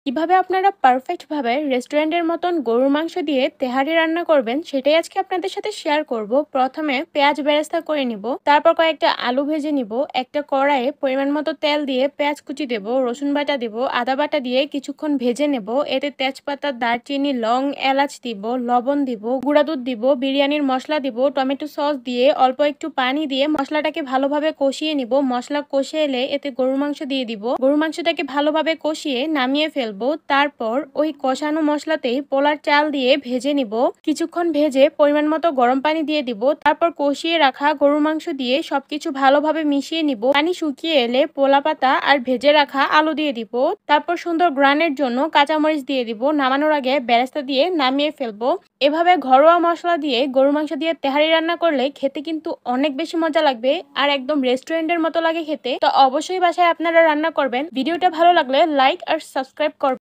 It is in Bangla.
কিভাবে আপনারা পারফেক্ট ভাবে রেস্টুরেন্টের মতন গরুর মাংস দিয়ে তেহারি রান্না করবেন সেটাই আজকে আপনাদের সাথে শেয়ার করব। প্রথমে পেঁয়াজ বেরেস্তা করে নিব, তারপর কয়েকটা আলু ভেজে নিব। একটা কড়াইয়ে পরিমাণ মতো তেল দিয়ে পেঁয়াজ কুচি দেব, রসুন বাটা দিব, আদা বাটা দিয়ে কিছুক্ষণ ভেজে নেব। এতে তেজপাতা, দারচিনি, লং, এলাচ দিব, লবণ দিব, গুঁড়া দুধ দিব, বিরিয়ানির মশলা দিব, টমেটো সস দিয়ে অল্প একটু পানি দিয়ে মশলাটাকে ভালোভাবে কষিয়ে নিব। মশলা কষে এলে এতে গরুর মাংস দিয়ে দিব। গরুর মাংসটাকে ভালোভাবে কষিয়ে নামিয়ে ফেলবো। তারপর ওই কষানো মশলাতেই পোলার চাল দিয়ে ভেজে নিব। কিছুক্ষণ ভেজে পরিমাণ মতো গরম পানি দিয়ে দিব। তারপর কষিয়ে রাখা গরুর মাংস দিয়ে সবকিছু ভালোভাবে মিশিয়ে নিব। পানি শুকিয়ে এলে পোলা পাতা আর ভেজে রাখা আলু দিয়ে দিব। তারপর সুন্দর গ্রানের জন্য কাঁচামরিচ দিয়ে দিব। নামানোর আগে বেরেস্তা দিয়ে নামিয়ে ফেলবো। এভাবে ঘরোয়া মশলা দিয়ে গরুর মাংস দিয়ে তেহারি রান্না করলে খেতে কিন্তু অনেক বেশি মজা লাগবে আর একদম রেস্টুরেন্টের মতো লাগে খেতে। তো অবশ্যই বাসায় আপনারা রান্না করবেন। ভিডিওটা ভালো লাগলে লাইক আর সাবস্ক্রাইব করবেন।